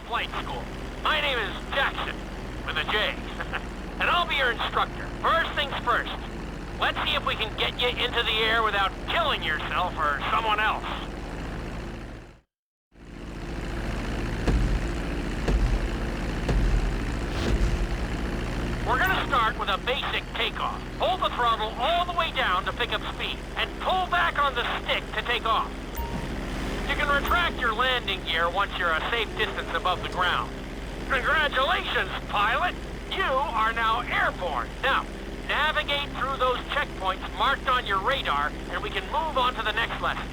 flight school. My name is Jackson, with a J. And I'll be your instructor. First things first. Let's see if we can get you into the air without killing yourself or someone else. We're gonna start with a basic takeoff. Hold the throttle all the way down to pick up speed, and pull back on the stick to take off. You can retract your landing gear once you're a safe distance above the ground. Congratulations, pilot! You are now airborne. Now, navigate through those checkpoints marked on your radar, and we can move on to the next lesson.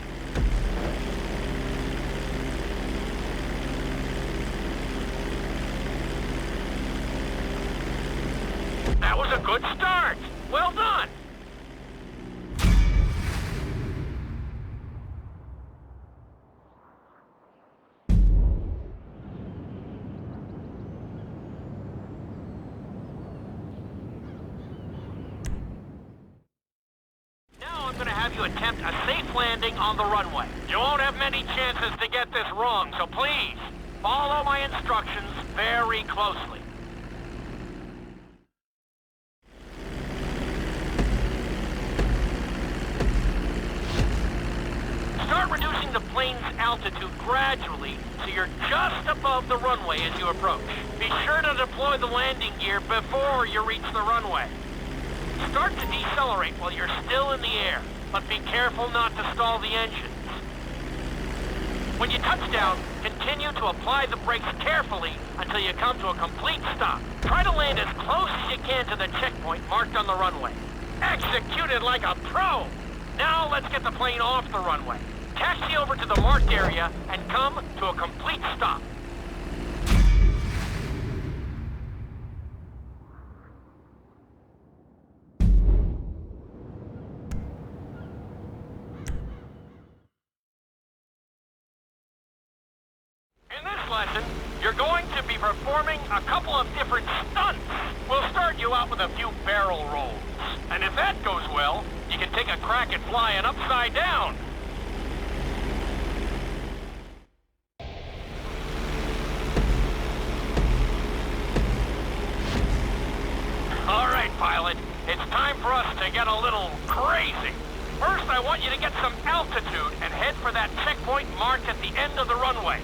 That was a good start. Well done. Now I'm going to have you attempt a safe landing on the runway. You won't have many chances to get this wrong, so please follow my instructions very closely. Start reducing the plane's altitude gradually so you're just above the runway as you approach. Be sure to deploy the landing gear before you reach the runway. Start to decelerate while you're still in the air, but be careful not to stall the engines. When you touch down, continue to apply the brakes carefully until you come to a complete stop. Try to land as close as you can to the checkpoint marked on the runway. Executed like a pro! Now let's get the plane off the runway. Taxi over to the marked area and come to a complete stop. In this lesson, you're going to be performing a couple of different stunts. We'll start you out with a few barrel rolls. And if that goes well, you can take a crack at flying upside down. All right, pilot. It's time for us to get a little crazy. First, I want you to get some altitude and head for that checkpoint marked at the end of the runway.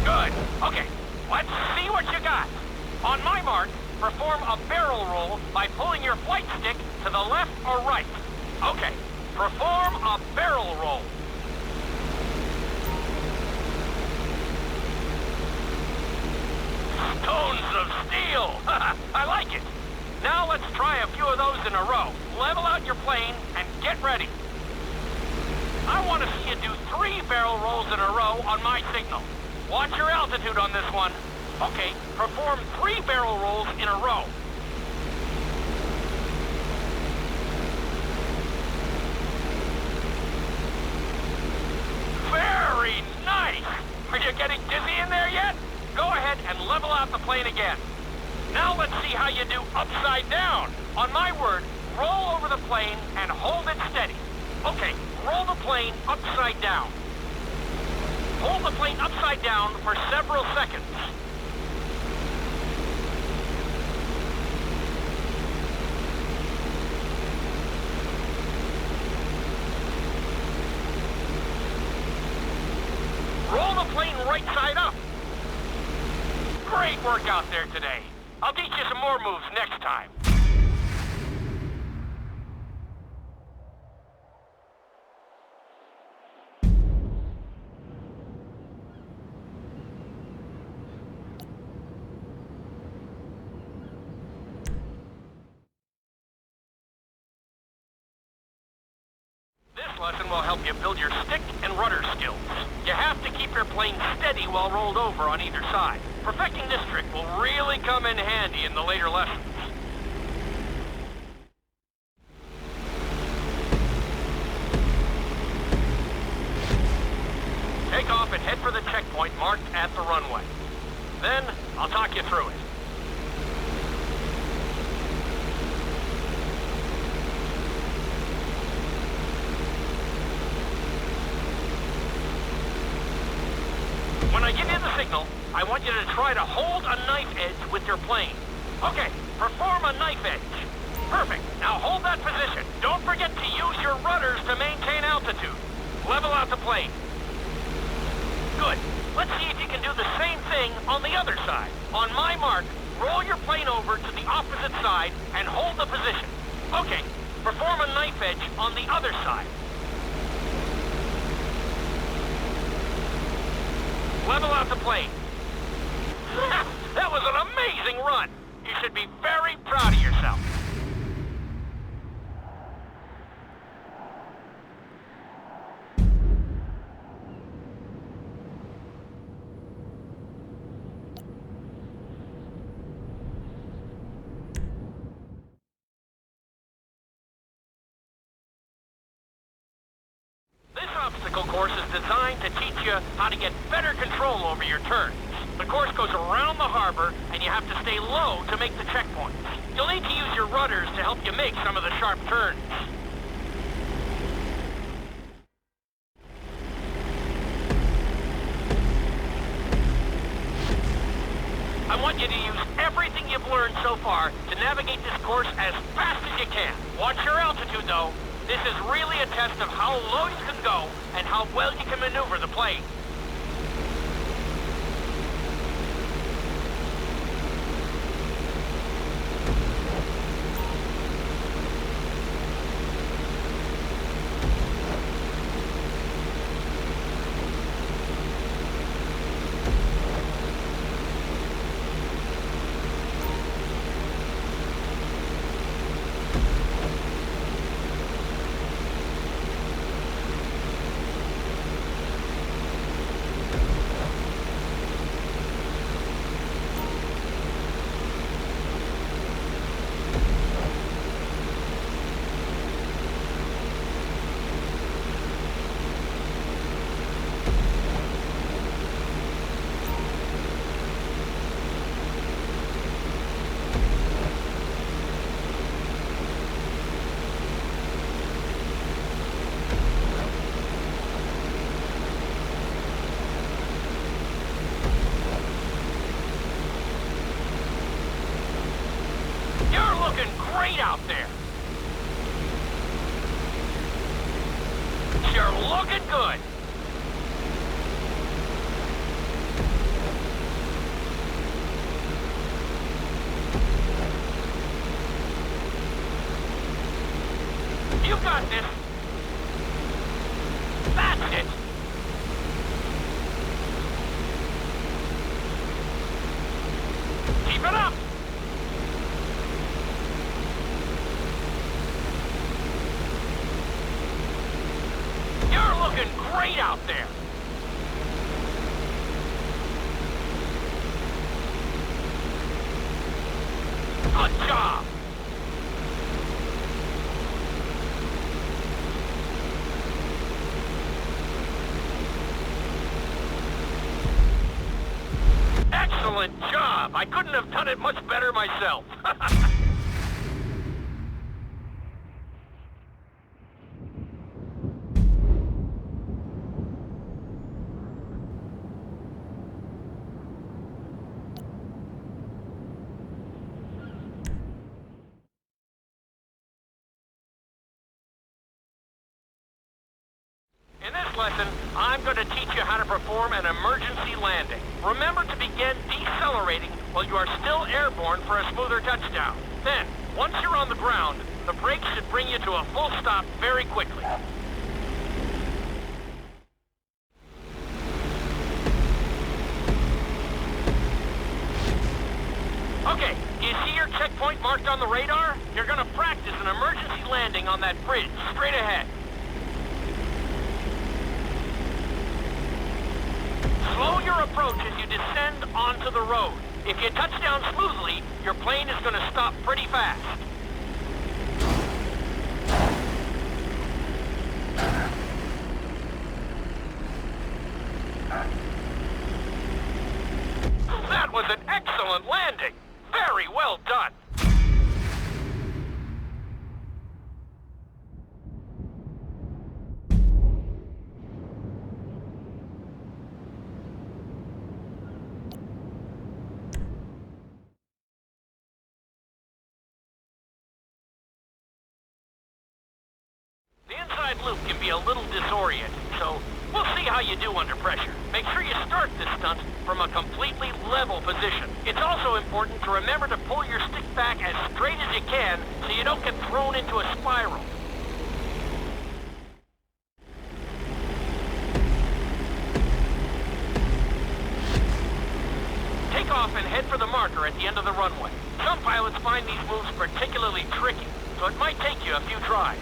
Good. Okay, let's see what you got. On my mark, perform a barrel roll by pulling your flight stick to the left or right. Okay, perform a barrel roll. Stones of steel! I like it. Now let's try a few of those in a row. Level out your plane and get ready. I want to see you do 3 barrel rolls in a row on my signal. Watch your altitude on this one. Okay, perform 3 barrel rolls in a row. Very nice! Are you getting dizzy in there yet? Go ahead and level out the plane again. Now let's see how you do upside down. On my word, roll over the plane and hold it steady. Okay, roll the plane upside down. Hold the plane upside down for several seconds. Roll the plane right side up. Great work out there today. I'll teach you some more moves next time. This lesson will help you build your stick and rudder skills. You have to keep your plane steady while rolled over on either side. Perfecting this trick will really come in handy in the later lessons. Take off and head for the checkpoint marked at the runway. Then, I'll talk you through it. When I give you the signal, I want you to try to hold a knife edge with your plane. Okay, perform a knife edge. Perfect. Now hold that position. Don't forget to use your rudders to maintain altitude. Level out the plane. Good. Let's see if you can do the same thing on the other side. On my mark, roll your plane over to the opposite side and hold the position. Okay, perform a knife edge on the other side. Level out the plane. That was an amazing run. You should be very proud of yourself. This obstacle course is designed to teach you how to get better control over your turns. The course goes around the harbor, and you have to stay low to make the checkpoints. You'll need to use your rudders to help you make some of the sharp turns. I want you to use everything you've learned so far to navigate this course as fast as you can. Watch your altitude, though. This is really a test of how low you can go and how well you can maneuver the plane. Great out there. You're looking good. You got this. That's it. Keep it up. Looking great out there. Good job. Excellent job. I couldn't have done it much better myself. In this lesson, I'm going to teach you how to perform an emergency landing. Remember to begin decelerating while you are still airborne for a smoother touchdown. Then, once you're on the ground, the brakes should bring you to a full stop very quickly. Okay, do you see your checkpoint marked on the radar? You're going to practice an emergency landing on that bridge straight ahead. Slow your approach as you descend onto the road. If you touch down smoothly, your plane is going to stop pretty fast. That was an excellent landing. Very well done. loop can be a little disorienting, so we'll see how you do under pressure. Make sure you start this stunt from a completely level position. It's also important to remember to pull your stick back as straight as you can so you don't get thrown into a spiral. Take off and head for the marker at the end of the runway. Some pilots find these moves particularly tricky, so it might take you a few tries.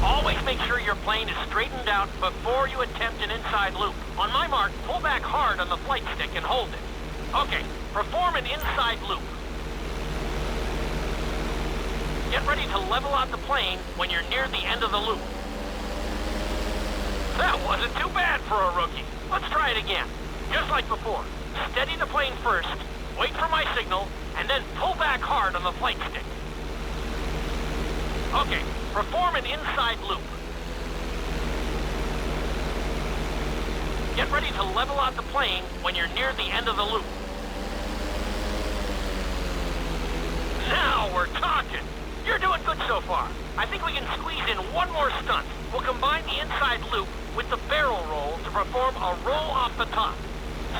Always make sure your plane is straightened out before you attempt an inside loop. On my mark, pull back hard on the flight stick and hold it. Okay, perform an inside loop. Get ready to level out the plane when you're near the end of the loop. That wasn't too bad for a rookie. Let's try it again. Just like before. Steady the plane first, wait for my signal, and then pull back hard on the flight stick. Okay, perform an inside loop. Get ready to level out the plane when you're near the end of the loop. Now we're talking. You're doing good so far. I think we can squeeze in one more stunt. We'll combine the inside loop with the barrel roll to perform a roll off the top.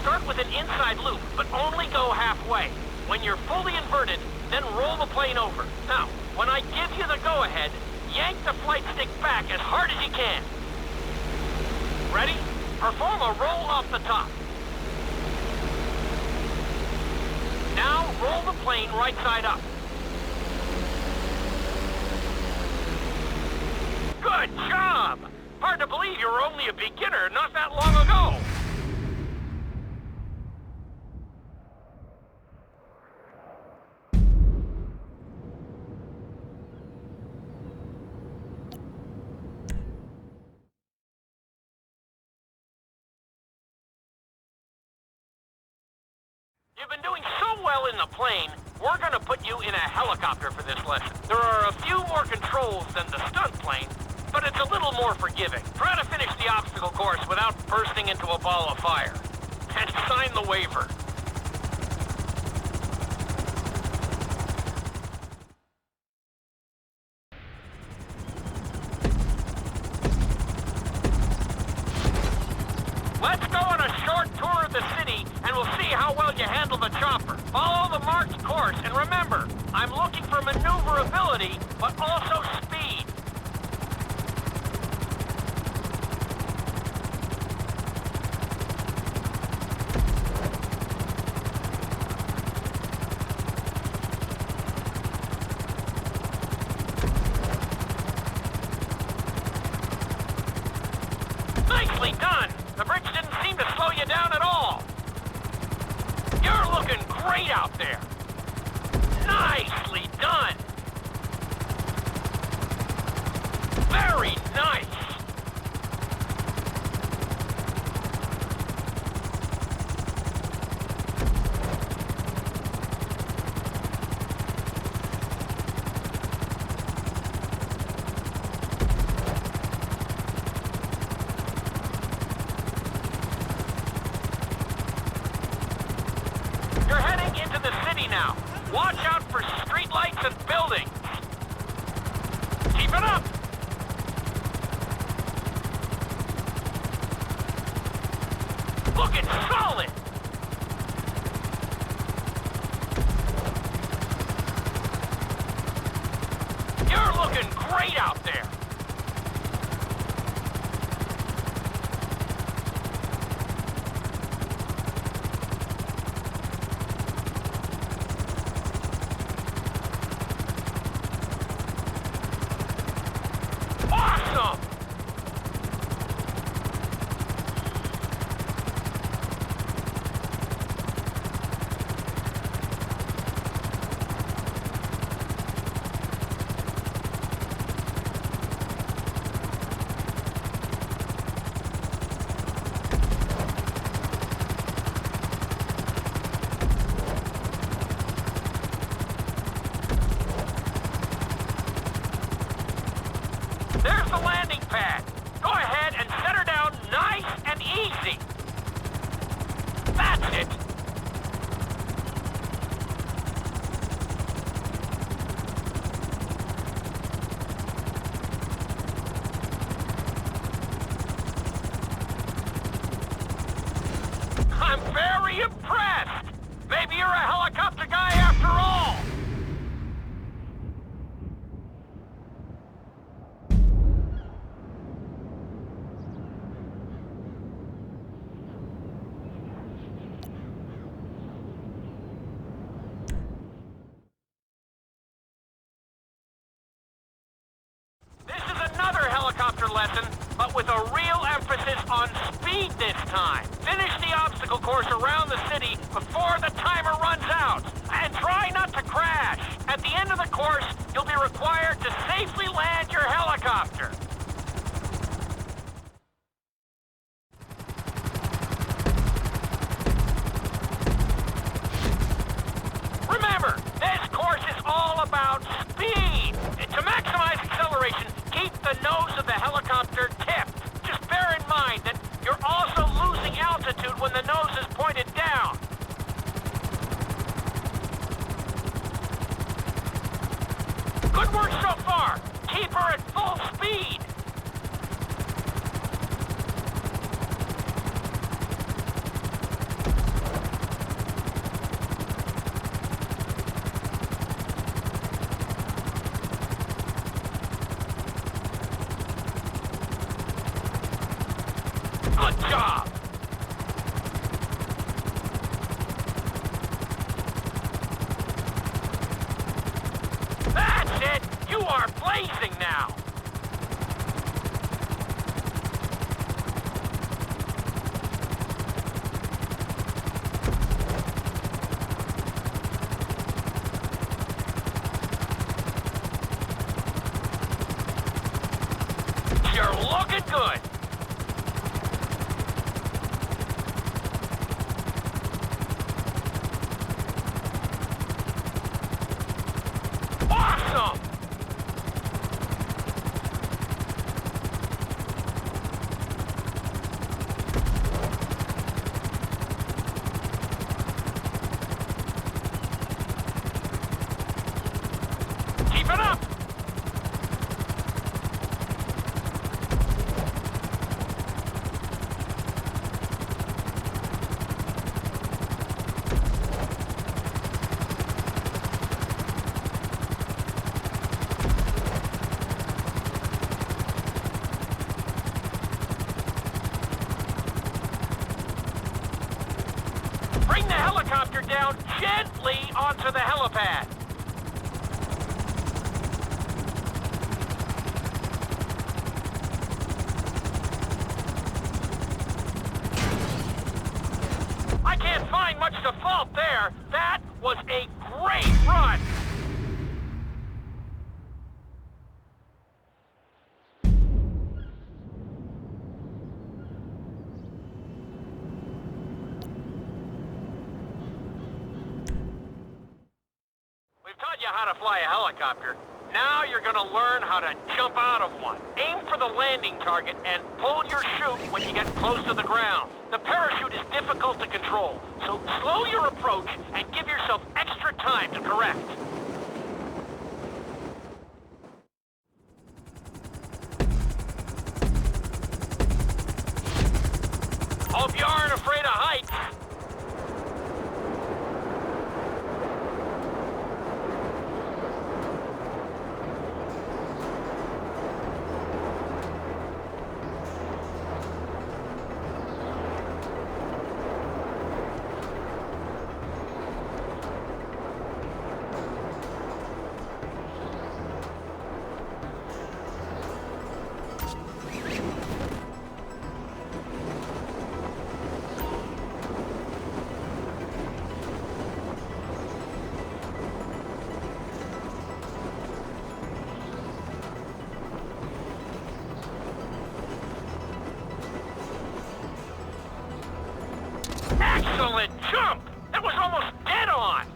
Start with an inside loop, but only go halfway. When you're fully inverted, then roll the plane over. Now, when I give you the go-ahead, yank the flight stick back as hard as you can. Ready? Perform a roll off the top. Now, roll the plane right side up. Good job! Hard to believe you were only a beginner not that long ago. You've been doing so well in the plane, we're going to put you in a helicopter for this lesson. There are a few more controls than the stunt plane, but it's a little more forgiving. Try to finish the obstacle course without bursting into a ball of fire. And sign the waiver. Let's go on a short tour of the city, and we'll see how well you handle the chopper. Follow the marked course, and remember, I'm looking for maneuverability, but also speed. Nicely done! The bridge didn't seem to slow you down at all. You're looking great out there. Nicely done. Very nice. You're heading into the city now. Watch out for streetlights and buildings. Keep it up. Looking solid. You're looking great out there. Awesome! be impressed! Maybe you're a helicopter guy after all! This is another helicopter lesson, but with a real emphasis on speed this time. Finish the obstacle course around the city before the timer runs out. And try not to crash. At the end of the course, you'll be required to safely land your helicopter. Remember, this course is all about speed. To maximize acceleration, keep the nose of the helicopter tipped. Just bear in mind that you're also losing altitude when the nose is pointed down. Good work so far. Keep her at full speed. Good job! That's it! You are blazing now! You're looking good! Awesome! Keep it up! Bring the helicopter down gently onto the helipad. I can't find much to fault there. That was a great run. We've taught you how to fly a helicopter. Now you're going to learn how to jump out of one. Aim for the landing target and pull your chute when you get close to the ground. The parachute is difficult to control, so slow your approach and give yourself extra time to correct. Hope you aren't afraid of heights. Excellent jump! That was almost dead on!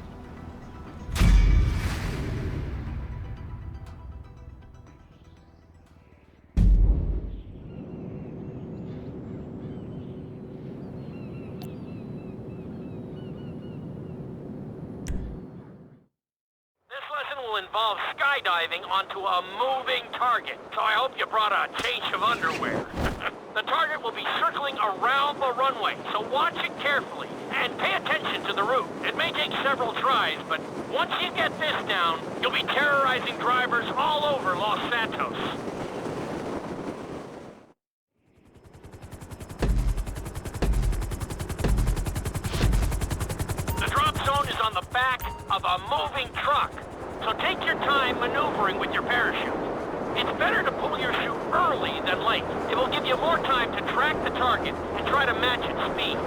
This lesson will involve skydiving onto a moving target, so I hope you brought a change of underwear. The target will be circling around the runway, so watch it carefully and pay attention the route. It may take several tries, but once you get this down, you'll be terrorizing drivers all over Los Santos. The drop zone is on the back of a moving truck, so take your time maneuvering with your parachute. It's better to pull your chute early than late. It will give you more time to track the target and try to match its speed.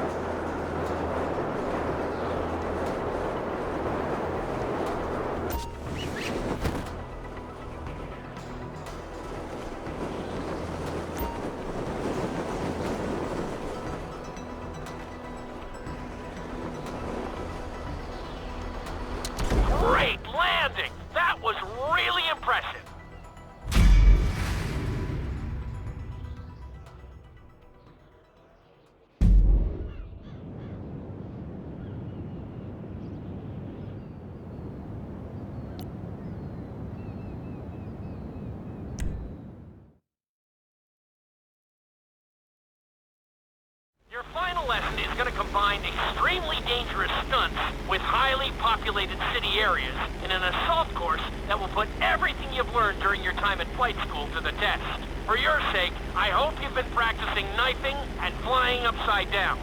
Great landing! That was really impressive. Your final lesson is going to combine extremely dangerous stunts with highly populated city areas in an assault course that will put everything you've learned during your time at flight school to the test. For your sake, I hope you've been practicing knifing and flying upside down.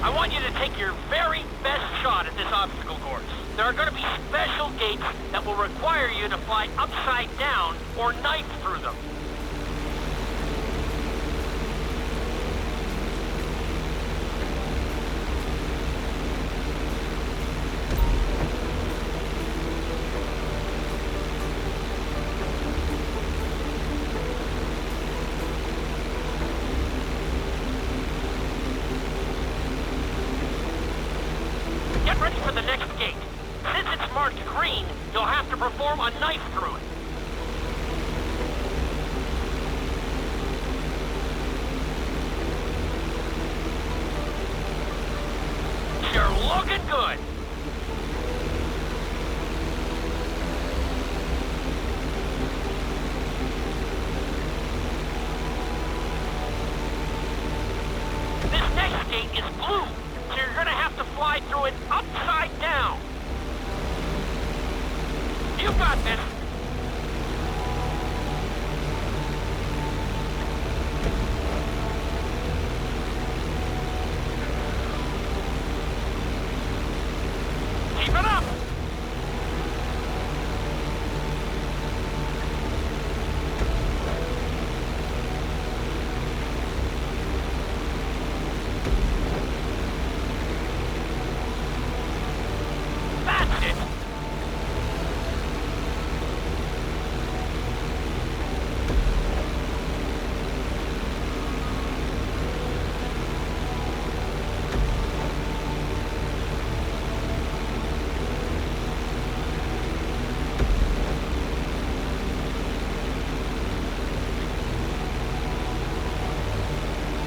I want you to take your very best shot at this obstacle course. There are going to be special gates that will require you to fly upside down or knife through them. Get ready for the next gate. Since it's marked green, you'll have to perform a knife through it. You're looking good. This next gate is blue, so you're gonna have to fly through it upside down. You got this. Keep it up. That's it.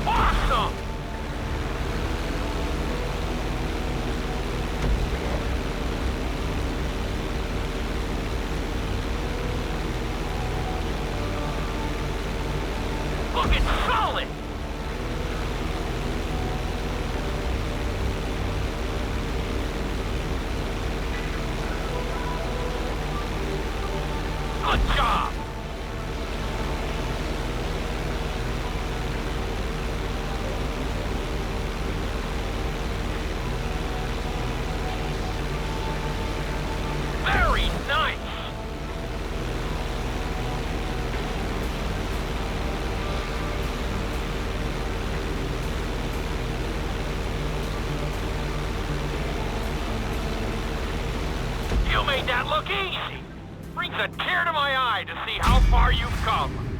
Awesome! Looking solid! Good job! Very nice! You made that look easy. Brings a tear to my eye to see how far you've come.